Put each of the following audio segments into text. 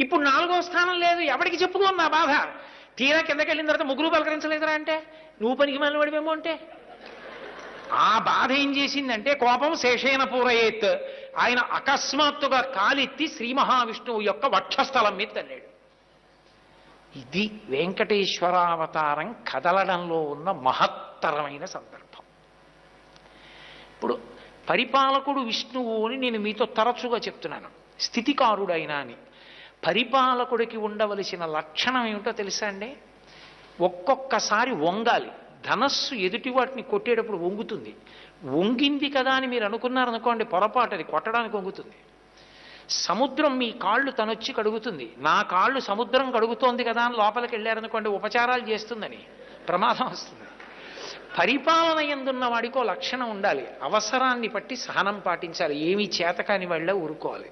ఇప్పుడు 4వ స్థానం లేదు, ఎవరికి చెప్పుకోను నా బాధ. తీరా కిందకి వెళ్ళిన తర్వాత ముగ్గురు పలకరించలేదురా అంటే నువ్వు పనికి మళ్ళీ పడిపోమో అంటే ఆ బాధ ఏం చేసిందంటే కోపం శేషేన పూరయేత్, ఆయన అకస్మాత్తుగా కాలెత్తి శ్రీ మహావిష్ణువు యొక్క వక్షస్థలం మీద తన్నాడు. ఇది వెంకటేశ్వరావతారం కదలడంలో ఉన్న మహత్తరమైన సందర్భం. ఇప్పుడు పరిపాలకుడు విష్ణువు అని నేను మీతో తరచుగా చెప్తున్నాను, స్థితికారుడైనా అని. పరిపాలకుడికి ఉండవలసిన లక్షణం ఏమిటో తెలుసా అండి? ఒక్కొక్కసారి వంగాలి. ధనస్సు ఎదుటి వాటిని కొట్టేటప్పుడు వంగుతుంది. వంగింది కదా అని మీరు అనుకున్నారనుకోండి, పొరపాటు, అది కొట్టడానికి వంగుతుంది. సముద్రం మీ కాళ్ళు తనొచ్చి కడుగుతుంది. నా కాళ్ళు సముద్రం కడుగుతోంది కదా అని లోపలికి వెళ్ళారనుకోండి, ఉపచారాలు చేస్తుందని ప్రమాదం వస్తుంది. పరిపాలన ఎందున్న వాడికో లక్షణం ఉండాలి. అవసరాన్ని బట్టి సహనం పాటించాలి. ఏమీ చేతకాని వాళ్ళ ఊరుకోవాలి.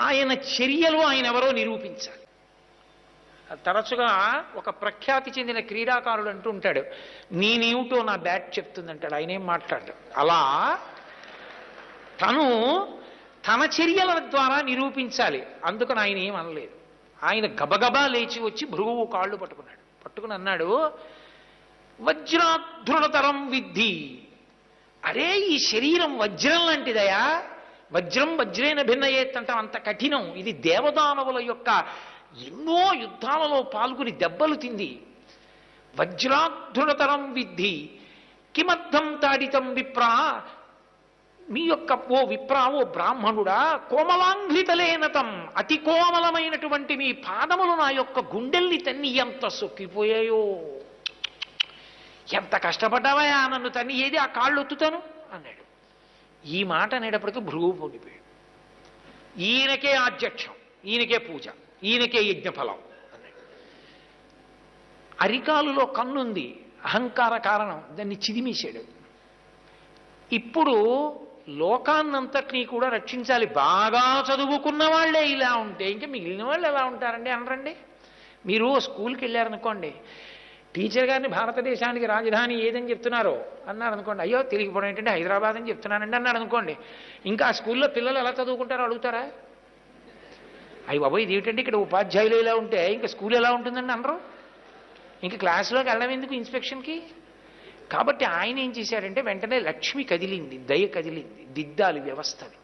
ఆయన చర్యలు ఆయన ఎవరో నిరూపించాలి. తరచుగా ఒక ప్రఖ్యాతి చెందిన క్రీడాకారుడు అంటూ ఉంటాడు, నేనేమిటో నా బ్యాట్ చెప్తుందంటాడు, ఆయన ఏం మాట్లాడు. అలా తను తన చర్యల ద్వారా నిరూపించాలి. అందుకని ఆయన ఏం అనలేదు. ఆయన గబగబా లేచి వచ్చి భృగువు కాళ్ళు పట్టుకుని అన్నాడు, వజ్రాధృణతరం విద్ధి. అరే, ఈ శరీరం వజ్రం లాంటిదయా, వజ్రం వజ్రేన భిన్నయేత్ అంటాం, అంత కఠినం. ఇది దేవదానవుల యొక్క ఎన్నో యుద్ధాలలో పాల్గొని దెబ్బలు తింది. వజ్రాధృణతరం విద్ధి కిమర్థం తాడితం విప్రా. మీ యొక్క ఓ విప్రా, ఓ బ్రాహ్మణుడా, కోమలాంఘ్రితలేనతం, అతి కోమలమైనటువంటి మీ పాదములు నా యొక్క గుండెల్ని తన్ని ఎంత సొక్కిపోయాయో. ఎంత కష్టపడ్డావా నన్ను తన్ని, ఏది ఆ కాళ్ళు ఒత్తుతాను అన్నాడు. ఈ మాట అనేటప్పటికీ భృగువు పొంగిపోయాడు. ఈయనకే ఆధ్యక్షం, ఈయనకే పూజ, ఈయనకే యజ్ఞఫలం అన్నాడు. అరికాలులో కన్నుంది, అహంకార కారణం, దాన్ని చిదిమేశాడు. ఇప్పుడు లోకాన్నంతటినీ కూడా రక్షించాలి. బాగా చదువుకున్న వాళ్ళే ఇలా ఉంటే ఇంకా మిగిలిన వాళ్ళు ఎలా ఉంటారండి అనరండి. మీరు స్కూల్కి వెళ్ళారనుకోండి, టీచర్ గారిని భారతదేశానికి రాజధాని ఏదని చెప్తున్నారో అన్నారు అనుకోండి, అయ్యో తెలియకపోవడం ఏంటంటే హైదరాబాద్ అని చెప్తున్నానండి అన్నాడు అనుకోండి, ఇంకా ఆ స్కూల్లో పిల్లలు ఎలా చదువుకుంటారో అడుగుతారా? అయ్యి బాబోయ్ ఇది ఏమిటంటే ఇక్కడ ఉపాధ్యాయులు ఎలా ఉంటే ఇంకా స్కూల్ ఎలా ఉంటుందండి అనరు. ఇంకా క్లాసులోకి వెళ్ళడం ఎందుకు ఇన్స్పెక్షన్కి? కాబట్టి ఆయన ఏం చేశాడంటే వెంటనే లక్ష్మి కదిలింది, దయ కదిలింది, దిద్దాలి వ్యవస్థని.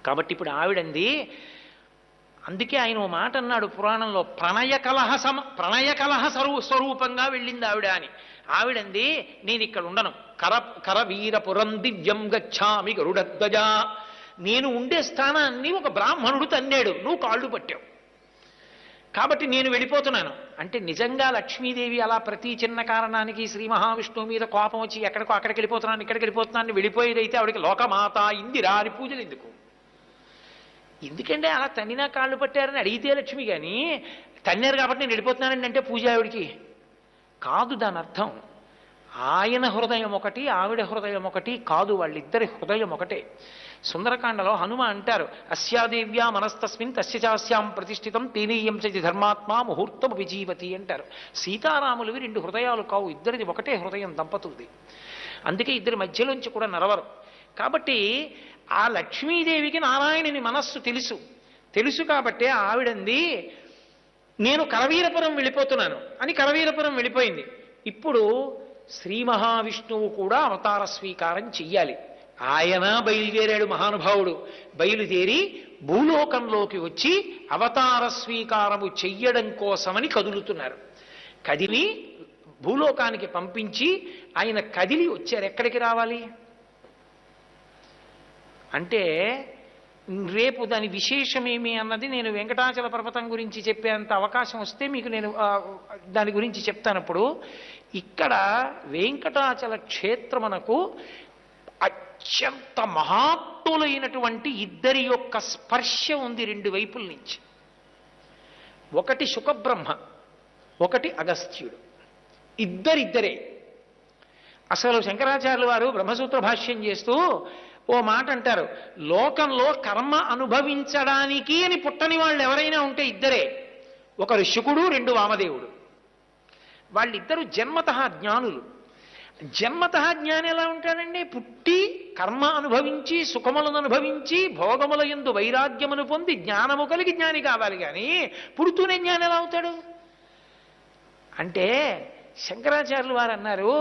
కాబట్టి ఇప్పుడు ఆవిడంది, అందుకే ఆయన ఓ మాట అన్నాడు పురాణంలో, ప్రణయ కలహ స్వరూపంగా వెళ్ళింది ఆవిడ అని. ఆవిడంది, నేను ఇక్కడ ఉండను, కరవీరపురం దివ్యం గచ్చామి గరుడధ్వజ. నేను ఉండే స్థానాన్ని ఒక బ్రాహ్మణుడు తన్నాడు, నువ్వు కాళ్ళు పట్టావు, కాబట్టి నేను వెళ్ళిపోతున్నాను అంటే. నిజంగా లక్ష్మీదేవి అలా ప్రతి చిన్న కారణానికి శ్రీ మహావిష్ణువు మీద కోపం వచ్చి ఎక్కడికో అక్కడికి వెళ్ళిపోతున్నాను, ఇక్కడికి వెళ్ళిపోతున్నాను వెళ్ళిపోయేదైతే ఆవిడకి లోకమాత ఇందిరా అని పూజలు ఎందుకు? ఎందుకంటే అలా తన్నినా కాళ్ళు పట్టారని అడిగితే లక్ష్మి, కానీ తన్నారు కాబట్టి నేను వెళ్ళిపోతున్నానండి అంటే పూజ ఆవిడికి కాదు. దాని అర్థం ఆయన హృదయం ఒకటి, ఆవిడ హృదయం ఒకటి కాదు, వాళ్ళిద్దరి హృదయం ఒకటే. సుందరకాండలో హనుమ అంటారు, అస్యాదేవ్యా మనస్తస్మిన్ తస్య చాస్యాం ప్రతిష్ఠితం తేనీయం చది ధర్మాత్మా ముహూర్తం విజీవతి అంటారు. సీతారాములవి రెండు హృదయాలు కావు, ఇద్దరిది ఒకటే హృదయం దంపతులది. అందుకే ఇద్దరి మధ్యలోంచి కూడా నడవరు. కాబట్టి ఆ లక్ష్మీదేవికి నారాయణుని మనస్సు తెలుసు కాబట్టి ఆవిడంది, నేను కరవీరపురం వెళ్ళిపోతున్నాను అని కరవీరపురం వెళ్ళిపోయింది. ఇప్పుడు శ్రీ మహావిష్ణువు కూడా అవతార స్వీకారం చెయ్యాలి. ఆయన బయలుదేరాడు మహానుభావుడు. బయలుదేరి భూలోకంలోకి వచ్చి అవతార స్వీకారము చెయ్యడం కోసమని కదులుతున్నారు. కదిలి భూలోకానికి పంపించి ఆయన కదిలి వచ్చారు. ఎక్కడికి రావాలి అంటే రేపు దాని విశేషమేమి అన్నది నేను వెంకటాచల పర్వతం గురించి చెప్పేంత అవకాశం వస్తే మీకు నేను దాని గురించి చెప్తానప్పుడు. ఇక్కడ వెంకటాచల క్షేత్రమునకు అత్యంత మహాత్ములైనటువంటి ఇద్దరి యొక్క స్పర్శ ఉంది రెండు వైపుల నుంచి. ఒకటి శుకబ్రహ్మ, ఒకటి అగస్త్యుడు, ఇద్దరే. అసలు శంకరాచార్యుల వారు బ్రహ్మసూత్ర భాష్యం చేస్తూ ఓ మాట అంటారు, లోకంలో కర్మ అనుభవించడానికి అని పుట్టని వాళ్ళు ఎవరైనా ఉంటే ఇద్దరే. ఒకరు శుకుడు, రెండు వామదేవుడు. వాళ్ళిద్దరూ జన్మతః జ్ఞానులు. జన్మతః జ్ఞాని ఎలా ఉంటాడండి? పుట్టి కర్మ అనుభవించి సుఖములను అనుభవించి భోగముల యందు వైరాగ్యమును పొంది జ్ఞానము కలిగి జ్ఞాని కావాలి కానీ పుడుతూనే జ్ఞాని ఎలా అవుతాడు అంటే శంకరాచార్యులు వారు అన్నారు,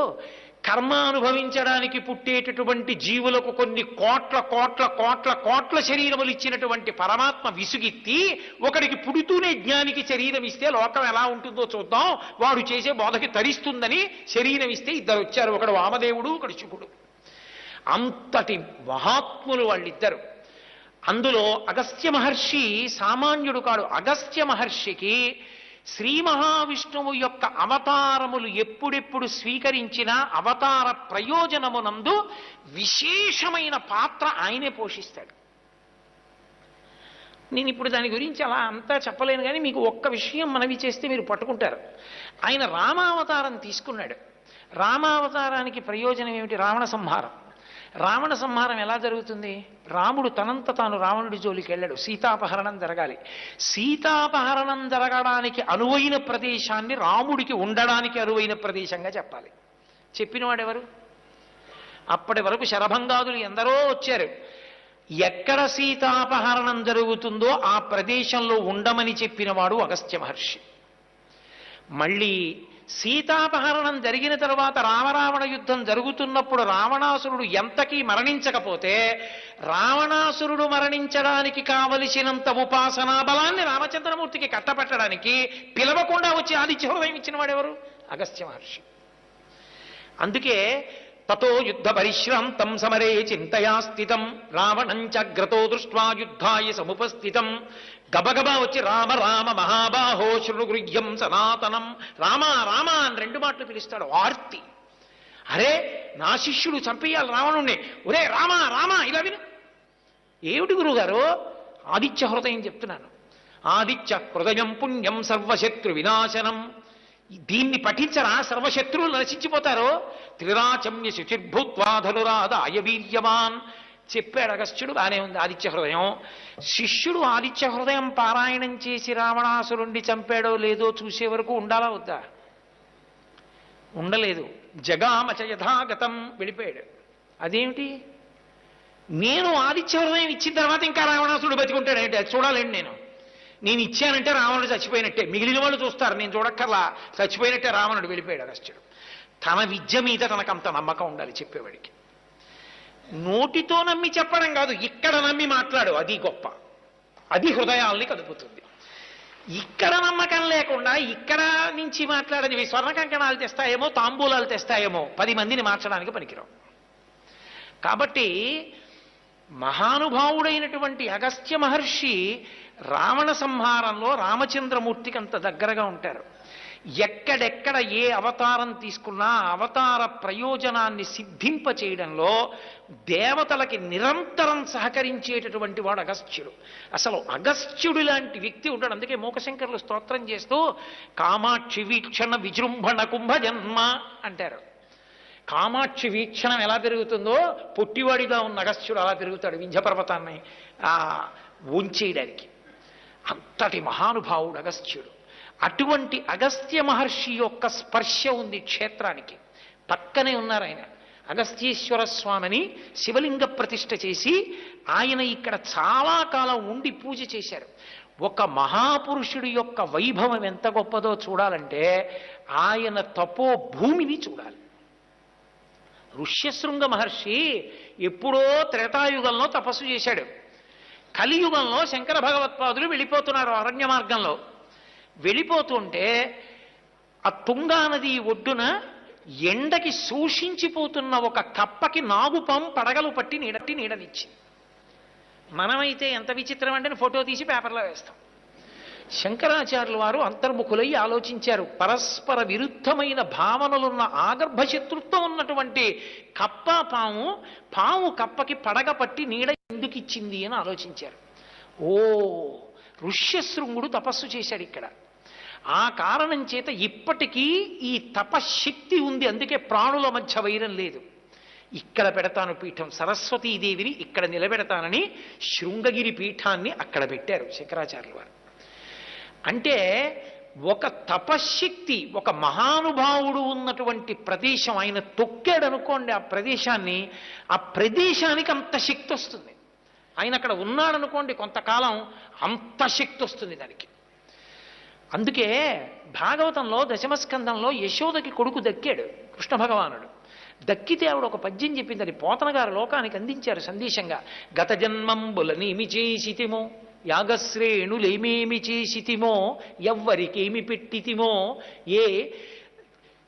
కర్మ అనుభవించడానికి పుట్టేటటువంటి జీవులకు కొన్ని కోట్ల కోట్ల కోట్ల కోట్ల శరీరములు ఇచ్చినటువంటి పరమాత్మ విసుగెత్తి ఒకడికి పుడుతూనే జ్ఞానికి శరీరం ఇస్తే లోకం ఎలా ఉంటుందో చూద్దాం, వాడు చేసే బోధకి తరిస్తుందని శరీరం ఇస్తే ఇద్దరు వచ్చారు, ఒకడు వామదేవుడు ఒకడు శుకుడు. అంతటి మహాత్ములు వాళ్ళిద్దరు. అందులో అగస్త్య మహర్షి సామాన్యుడు కాడు. అగస్త్య మహర్షికి శ్రీ మహావిష్ణువు యొక్క అవతారములు ఎప్పుడెప్పుడు స్వీకరించినా అవతార ప్రయోజనమునందు విశేషమైన పాత్ర ఆయనే పోషిస్తాడు. నేను ఇప్పుడు దాని గురించి అలా అంతా చెప్పలేను, కానీ మీకు ఒక్క విషయం మనవి చేస్తే మీరు పట్టుకుంటారు. ఆయన రామావతారం తీసుకున్నాడు. రామావతారానికి ప్రయోజనం ఏమిటి? రావణ సంహారం. రావణ సంహారం ఎలా జరుగుతుంది? రాముడు తనంత తాను రావణుడి జోలికి వెళ్ళాడు. సీతాపహరణం జరగాలి. సీతాపహరణం జరగడానికి అనువైన ప్రదేశాన్ని రాముడికి ఉండడానికి అనువైన ప్రదేశంగా చెప్పాలి. చెప్పినవాడెవరు? అప్పటి వరకు శరభంగాదులు ఎందరో వచ్చారు. ఎక్కడ సీతాపహరణం జరుగుతుందో ఆ ప్రదేశంలో ఉండమని చెప్పినవాడు అగస్త్య మహర్షి. మళ్ళీ సీతాపహరణం జరిగిన తరువాత రామరావణ యుద్ధం జరుగుతున్నప్పుడు రావణాసురుడు ఎంతకీ మరణించకపోతే రావణాసురుడు మరణించడానికి కావలసినంత ఉపాసనా బలాన్ని రామచంద్రమూర్తికి కట్టపెట్టడానికి పిలవకుండా వచ్చి ఆదిత్య హృదయం ఇచ్చిన వాడెవరు? అగస్త్య మహర్షి. అందుకే తతో యుద్ధ పరిశ్రాంతం సమరే చింతయా స్థితం రావణంచగ్రతో దృష్ట్వా యుద్ధాయ సముపస్థితం. గబగబా వచ్చి రామ రామ మహాబాహో శృణుగృహ్యం సనాతనం, రామ రామ అని 2 మాటలు పిలుస్తాడు. ఆర్తి. అరే నా శిష్యుడు చంపేయాలి రావణుణ్ణి, ఒరే రామ రామ ఇలా విను. ఏమిటి గురుగారు? ఆదిత్య హృదయం చెప్తున్నాను. ఆదిత్య హృదయం పుణ్యం సర్వశత్రు వినాశనం. దీన్ని పఠించరా సర్వశత్రువులు నశించిపోతారో. త్రిరాచమ్య శుచిర్భూత్వా ధనురాదాయ వీర్యవాన్ చెప్పాడు అగస్త్యుడు. బానే ఉంది ఆదిత్య హృదయం. శిష్యుడు ఆదిత్య హృదయం పారాయణం చేసి రావణాసురుణ్ణి చంపాడో లేదో చూసే వరకు ఉండాలా వద్దా? ఉండలేదు. జగామచ యథాగతం వెళ్ళిపోయాడు. అదేమిటి? నేను ఆదిత్య హృదయం ఇచ్చిన తర్వాత ఇంకా రావణాసురుడు బతికుంటాడంటే అది చూడాలండి. నేను ఇచ్చానంటే రావణుడు చచ్చిపోయినట్టే, మిగిలిన వాళ్ళు చూస్తారు, నేను చూడక్కర్లా, చచ్చిపోయినట్టే రావణుడు. వెళ్ళిపోయాడు అగస్త్యుడు. తన విద్య మీద తనకంత నమ్మకం ఉండాలి చెప్పేవాడికి. నోటితో నమ్మి చెప్పడం కాదు, ఇక్కడ నమ్మి మాట్లాడు, అది గొప్ప. అది హృదయాల్ని కదుపుతుంది. ఇక్కడ నమ్మకం లేకుండా ఇక్కడ నుంచి మాట్లాడనివి స్వర్ణ కంకణాలు తెస్తాయేమో, తాంబూలాలు తెస్తాయేమో, 10 మందిని మార్చడానికి పనికిరావు. కాబట్టి మహానుభావుడైనటువంటి అగస్త్య మహర్షి రావణ సంహారంలో రామచంద్రమూర్తికి అంత దగ్గరగా ఉంటారు. ఎక్కడెక్కడ ఏ అవతారం తీసుకున్నా అవతార ప్రయోజనాన్ని సిద్ధింప చేయడంలో దేవతలకి నిరంతరం సహకరించేటటువంటి వాడు అగస్త్యుడు. అసలు అగస్త్యుడు లాంటి వ్యక్తి ఉంటాడు. అందుకే మూకశంకరులు స్తోత్రం చేస్తూ కామాక్షి వీక్షణ విజృంభణ కుంభజన్మ అంటారు. కామాక్షి వీక్షణం ఎలా పెరుగుతుందో పొట్టివాడిగా ఉన్న అగస్త్యుడు అలా పెరుగుతాడు వింధ్య పర్వతాన్ని ఉంచేయడానికి. అంతటి మహానుభావుడు అగస్త్యుడు. అటువంటి అగస్త్య మహర్షి యొక్క స్పర్శ ఉంది క్షేత్రానికి. పక్కనే ఉన్నారు ఆయన. అగస్త్యేశ్వర స్వామిని శివలింగ ప్రతిష్ఠ చేసి ఆయన ఇక్కడ చాలా కాలం ఉండి పూజ చేశారు. ఒక మహాపురుషుడి యొక్క వైభవం ఎంత గొప్పదో చూడాలంటే ఆయన తపో భూమిని చూడాలి. ఋష్యశృంగ మహర్షి ఎప్పుడో త్రేతాయుగంలో తపస్సు చేశాడు. కలియుగంలో శంకర భగవత్పాదులు వెళ్ళిపోతున్నారు అరణ్య మార్గంలో. వెళ్ళిపోతుంటే ఆ తుంగా నది ఒడ్డున ఎండకి శోషించిపోతున్న ఒక కప్పకి నాగుపాం పడగలు పట్టి నీడనిచ్చింది. మనమైతే ఎంత విచిత్రం అంటే ఫోటో తీసి పేపర్లో వేస్తాం. శంకరాచార్యుల వారు అంతర్ముఖులై ఆలోచించారు. పరస్పర విరుద్ధమైన భావనలున్న ఆగర్భ శత్రుత్వం ఉన్నటువంటి కప్ప పాము కప్పకి పడగ పట్టి నీడ ఎందుకు ఇచ్చింది అని ఆలోచించారు. ఓ ఋష్యశృంగుడు తపస్సు చేశాడు ఇక్కడ. ఆ కారణం చేత ఇప్పటికీ ఈ తపశక్తి ఉంది. అందుకే ప్రాణుల మధ్య వైరం లేదు. ఇక్కడ పెడతాను పీఠం, సరస్వతీదేవిని ఇక్కడ నిలబెడతానని శృంగగిరి పీఠాన్ని అక్కడ పెట్టారు శంకరాచార్యుల వారు. అంటే ఒక తపశ్శక్తి, ఒక మహానుభావుడు ఉన్నటువంటి ప్రదేశం ఆయన తొక్కాడు అనుకోండి ఆ ప్రదేశాన్ని, ఆ ప్రదేశానికి అంత శక్తి వస్తుంది. ఆయన అక్కడ ఉన్నాడనుకోండి కొంతకాలం, అంత శక్తి వస్తుంది దానికి. అందుకే భాగవతంలో దశమస్కందంలో యశోదకి కొడుకు దక్కాడు కృష్ణ భగవానుడు. దక్కితే ఆవిడ ఒక పద్యం చెప్పింది, అది పోతన గారు లోకానికి అందించారు సందేశంగా. గత జన్మంబులనేమి చేసితిమో, యాగశ్రేణులేమేమి చేసితిమో, ఎవ్వరికేమి పెట్టితిమో, ఏ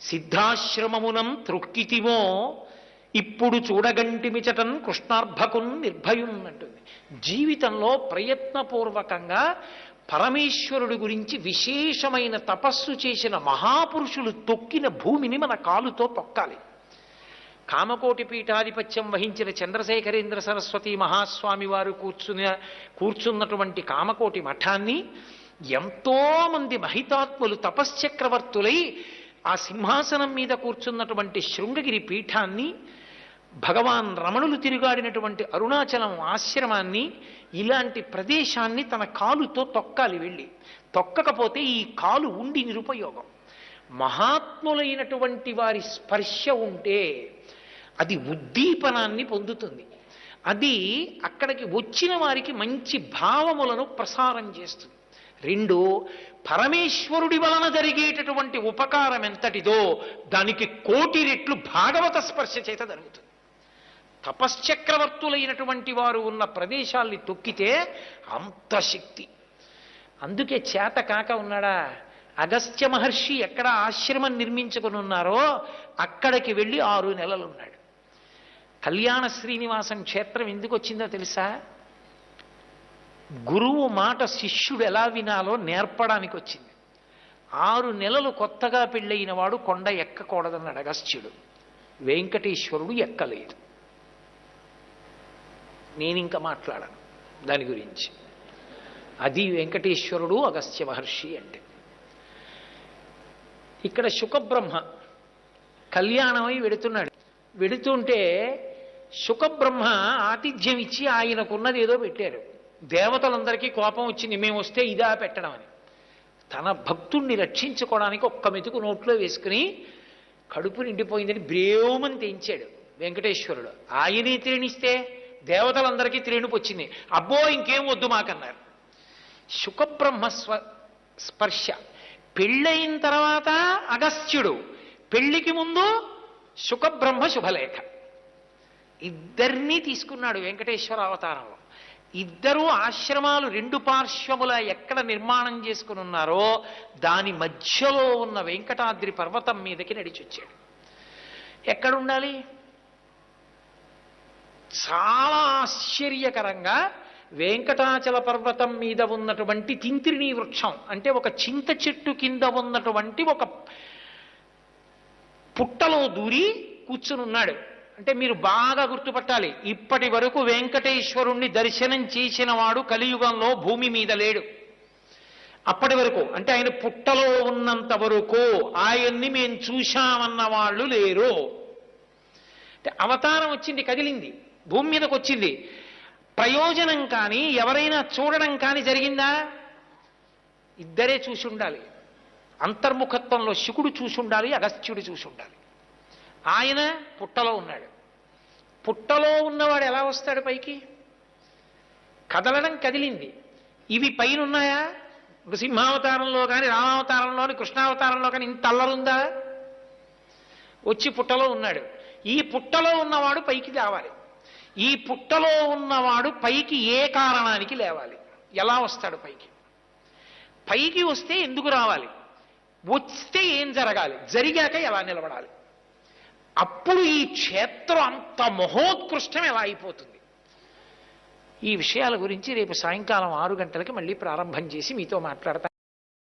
సిద్ధాశ్రమమునం త్రొక్కితిమో, ఇప్పుడు చూడగంటిమిచటన్ కృష్ణార్భకున్ నిర్భయున్ అంటుంది. జీవితంలో ప్రయత్నపూర్వకంగా పరమేశ్వరుడి గురించి విశేషమైన తపస్సు చేసిన మహాపురుషులు తొక్కిన భూమిని మన కాలుతో తొక్కాలి. కామకోటి పీఠాధిపత్యం వహించిన చంద్రశేఖరేంద్ర సరస్వతి మహాస్వామి వారు కూర్చున్నటువంటి కామకోటి మఠాన్ని ఎంతో మంది మహితాత్ములు తపశ్చక్రవర్తులై ఆ సింహాసనం మీద కూర్చున్నటువంటి శృంగగిరి పీఠాన్ని, భగవాన్ రమణులు తిరుగాడినటువంటి అరుణాచలం ఆశ్రమాన్ని, ఇలాంటి ప్రదేశాన్ని తన కాలుతో తొక్కాలి. వెళ్ళి తొక్కకపోతే ఈ కాలు ఉండి నిరుపయోగం. మహాత్ములైనటువంటి వారి స్పర్శ ఉంటే అది ఉద్దీపనాన్ని పొందుతుంది. అది అక్కడికి వచ్చిన వారికి మంచి భావములను ప్రసారం చేస్తుంది. రెండు, పరమేశ్వరుడి వలన జరిగేటటువంటి ఉపకారం ఎంతటిదో దానికి 1,000,000 రెట్లు భాగవత స్పర్శ చేత జరుగుతుంది. తపశ్చక్రవర్తులైనటువంటి వారు ఉన్న ప్రదేశాల్ని తొక్కితే అంత శక్తి. అందుకే చేత కాక ఉన్నాడా, అగస్త్య మహర్షి ఎక్కడ ఆశ్రమం నిర్మించుకుని ఉన్నారో అక్కడికి వెళ్ళి 6 నెలలు ఉన్నాడు. కళ్యాణ శ్రీనివాసం క్షేత్రం ఎందుకు వచ్చిందో తెలుసా? గురువు మాట శిష్యుడు ఎలా వినాలో నేర్పడానికి వచ్చింది. 6 నెలలు కొత్తగా పెళ్ళయిన వాడు కొండ ఎక్కకూడదన్నాడు అగస్త్యుడు. వెంకటేశ్వరుడు ఎక్కలేదు. నేనింక మాట్లాడను దాని గురించి. అది వెంకటేశ్వరుడు అగస్త్య మహర్షి అంటే. ఇక్కడ శుకబ్రహ్మ కళ్యాణమై వెడుతున్నాడు. వెడుతుంటే శుకబ్రహ్మ ఆతిథ్యం ఇచ్చి ఆయనకున్నది ఏదో పెట్టారు. దేవతలందరికీ కోపం వచ్చింది, మేము వస్తే ఇదా పెట్టడం అని. తన భక్తుణ్ణి రక్షించుకోవడానికి ఒక్క మెతుకు నోట్లో వేసుకుని కడుపు నిండిపోయిందని బ్రేవమని తెంచాడు వెంకటేశ్వరుడు. ఆయనే త్రేణిస్తే దేవతలందరికీ త్రేణుపు వచ్చింది. అబ్బో ఇంకేం వద్దు మాకన్నారు. శుకబ్రహ్మ స్పర్శ. పెళ్ళయిన తర్వాత అగస్త్యుడు, పెళ్లికి ముందు శుకబ్రహ్మ శుభలేఖ. ఇద్దరినీ తీసుకున్నాడు వెంకటేశ్వర అవతారంలో. ఇద్దరూ ఆశ్రమాలు 2 పార్శ్వముల ఎక్కడ నిర్మాణం చేసుకుని ఉన్నారో దాని మధ్యలో ఉన్న వెంకటాద్రి పర్వతం మీదకి నడిచొచ్చాడు. ఎక్కడుండాలి? చాలా ఆశ్చర్యకరంగా వెంకటాచల పర్వతం మీద ఉన్నటువంటి తింత్రిణీ వృక్షం అంటే ఒక చింత చెట్టు కింద ఉన్నటువంటి ఒక పుట్టలో దూరి కూర్చునున్నాడు. అంటే మీరు బాగా గుర్తుపట్టాలి, ఇప్పటి వరకు వెంకటేశ్వరుణ్ణి దర్శనం చేసిన వాడు కలియుగంలో భూమి మీద లేడు. అప్పటి వరకు అంటే ఆయన పుట్టలో ఉన్నంత వరకు ఆయన్ని మేము చూశామన్న వాళ్ళు లేరు. అంటే అవతారం వచ్చింది, కదిలింది, భూమి మీదకి వచ్చింది. ప్రయోజనం కానీ ఎవరైనా చూడడం కానీ జరిగిందా? ఇద్దరే చూసి ఉండాలి. అంతర్ముఖత్వంలో శుకుడు చూసి ఉండాలి, అగస్త్యుడు చూసి ఉండాలి. ఆయన పుట్టలో ఉన్నాడు. పుట్టలో ఉన్నవాడు ఎలా వస్తాడు పైకి? కదలడం కదిలింది. ఇవి పైన ఉన్నాయా? నృసింహావతారంలో కానీ రామావతారంలోని కృష్ణావతారంలో కానీ ఇంత అల్లరుందా? వచ్చి పుట్టలో ఉన్నాడు. ఈ పుట్టలో ఉన్నవాడు పైకి లేవాలి. ఈ పుట్టలో ఉన్నవాడు పైకి ఏ కారణానికి లేవాలి? ఎలా వస్తాడు పైకి? పైకి వస్తే ఎందుకు రావాలి? వస్తే ఏం జరగాలి? జరిగాక ఎలా నిలబడాలి? అప్పుడు ఈ క్షేత్రం అంత మహోత్కృష్టం ఎలా అయిపోతుంది? ఈ విషయాల గురించి రేపు సాయంకాలం 6 గంటలకి మళ్ళీ ప్రారంభం చేసి మీతో మాట్లాడతాను.